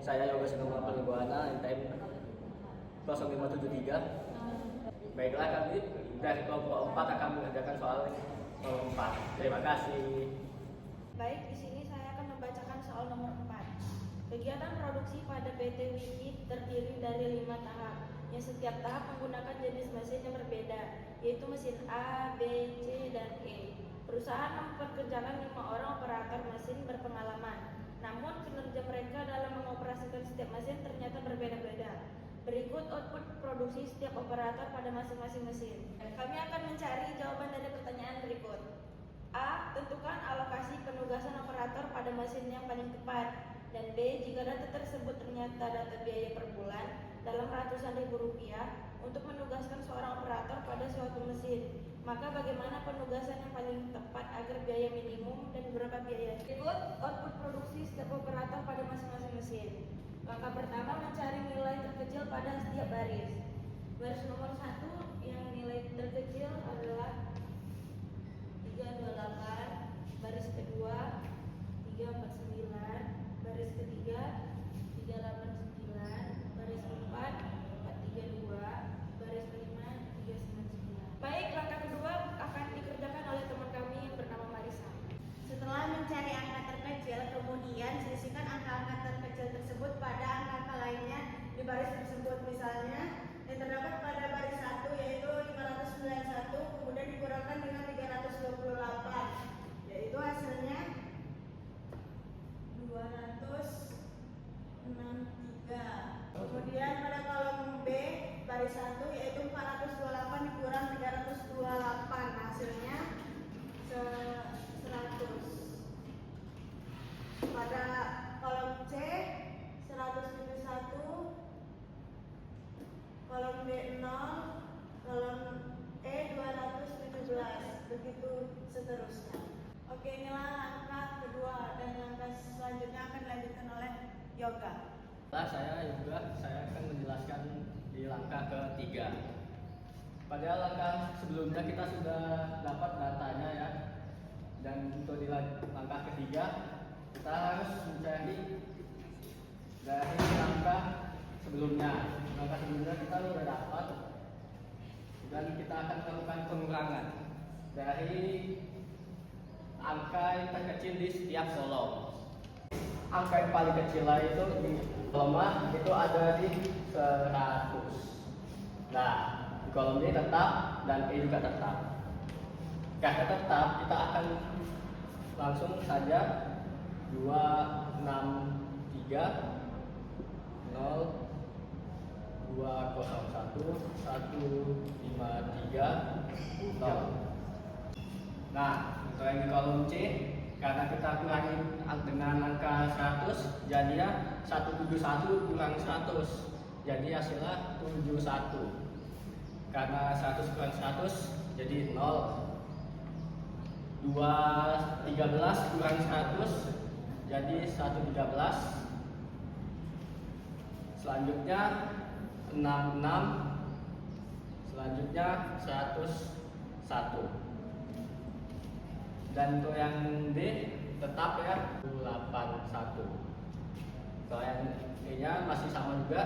Saya Yoga Sugeng Palibuana, NTM 0573. Baiklah, kami dari kelompok 4 akan mengerjakan soal nomor 4. Terima kasih. Baik, di sini saya akan membacakan soal nomor 4. Kegiatan produksi pada PT Wiki terdiri dari 5 tahap, yang setiap tahap menggunakan jenis mesin yang berbeda, yaitu mesin A, B, C, dan E. Perusahaan mempekerjakan 5 orang operator mesin berpengalaman, namun kinerja mereka dalam mengoperasikan setiap mesin ternyata berbeda-beda. Berikut output produksi setiap operator pada masing-masing mesin. Kami akan mencari jawaban dari pertanyaan berikut. A. Tentukan alokasi penugasan operator pada mesin yang paling tepat. Dan B. Jika data tersebut ternyata data biaya per bulan dalam ratusan ribu rupiah untuk menugaskan seorang operator pada suatu mesin, maka bagaimana penugasan yang paling tepat agar biaya minimum dan berapa biaya? Berikut output produksi setiap operator pada masing-masing mesin. Langkah pertama, mencari nilai terkecil pada setiap baris. Baris nomor 1 yang nilai terkecil adalah 328, baris kedua 349, baris ketiga 389, baris keempat 432, baris kelima 399. Baik, langkah kedua akan dikerjakan oleh teman kami yang bernama Marisa. Setelah mencari angka terkecil, kemudian sisihkan angka-angka terkecil tersebut pada angka-angka lainnya di baris tersebut. Misalnya, yang terdapat pada baris 1 yaitu 591, kemudian dikurangkan dengan 328, yaitu hasilnya 263. Kemudian pada kolom B, baris 1 yaitu 428 dikurang 328, hasilnya 100. Pada kolom C 171, kolom D 0, kolom E 217, begitu seterusnya. Oke, inilah langkah kedua dan langkah selanjutnya akan dilanjutkan oleh Yoga. Saya akan menjelaskan di langkah ketiga. Pada langkah sebelumnya kita sudah dapat datanya ya. Dan untuk di langkah ketiga kita harus mencari dari langkah sebelumnya. Langkah sebelumnya kita sudah dapat dan kita akan melakukan pengurangan dari angka yang terkecil di setiap kolom. Angka yang paling kecil itu di kolom A itu ada di 100. Nah, di kolom D tetap dan E juga tetap. Karena tetap, kita akan langsung saja 263 0 201 153 0. Nah, untuk yang di kolom C, karena kita kurangi dengan angka 100, jadinya 171 kurang 100, jadi hasilnya 71. Karena 100 kurang 100 jadi 0. 213 kurang 100 jadi 113. Selanjutnya 66, selanjutnya 101. Dan untuk yang D tetap ya 81. Kalau yang E nya masih sama juga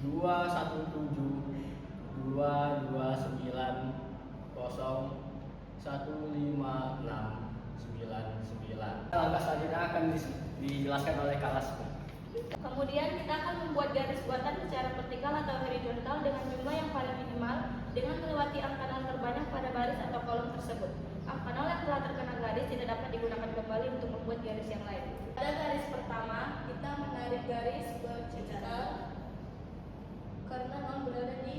217 229 0 15699. Langkah selanjutnya akan dijelaskan oleh Kak Lasmi. Kemudian kita akan membuat garis buatan secara vertikal atau horizontal dengan jumlah yang paling minimal dengan melewati angka 0 terbanyak pada baris atau kolom tersebut. Angka 0 yang telah terkena garis tidak dapat digunakan kembali untuk membuat garis yang lain. Pada garis pertama, kita menarik garis vertikal karena 0 berada di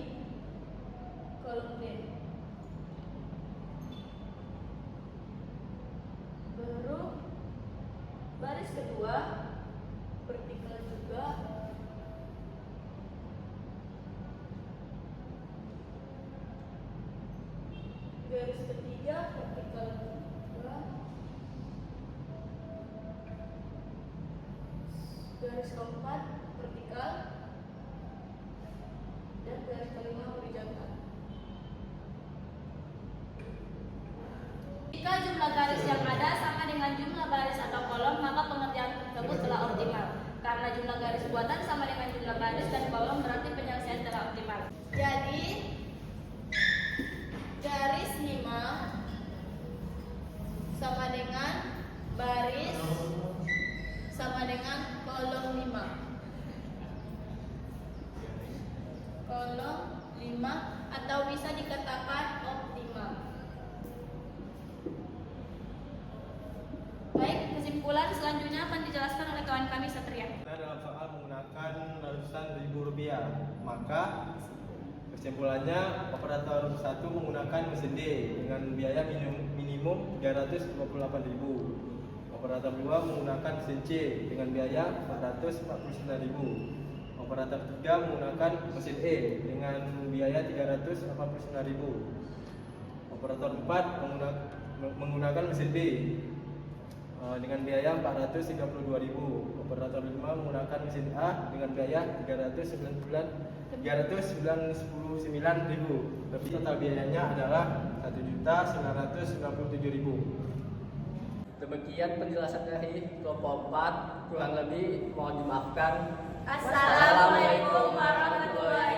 kolom D. Baru baris kedua vertikal juga, garis ketiga vertikal juga, garis keempat vertikal, dan garis kelima horizontal. Jika jumlah garis yang ada sama dengan jumlah baris atau kolom, maka pengerjaan tersebut telah optimal. Karena mana jumlah garis buatan sama dengan jumlah garis dan kolom berarti penyelesaian telah optimal. Jadi garis 5 sama dengan baris sama dengan kolom 5. Kolom 5 atau bisa dikatakan optimal. Baik, kesimpulan selanjutnya akan dijelaskan oleh kawan kami Satria. Kita dalam soal menggunakan ratusan ribu rupiah, maka kesimpulannya operator 1 menggunakan mesin D dengan biaya minimum 328.000. Operator 2 menggunakan mesin C dengan biaya 449.000. Operator 3 menggunakan mesin E dengan biaya 389.000. Operator 4 menggunakan mesin B dengan biaya 432.000. Operator 5 menggunakan mesin A dengan biaya 399.000. Tapi total biayanya adalah 1.997.000. Demikian penjelasan dari kelompok 4, kurang lebih mohon dimaafkan. Assalamualaikum warahmatullahi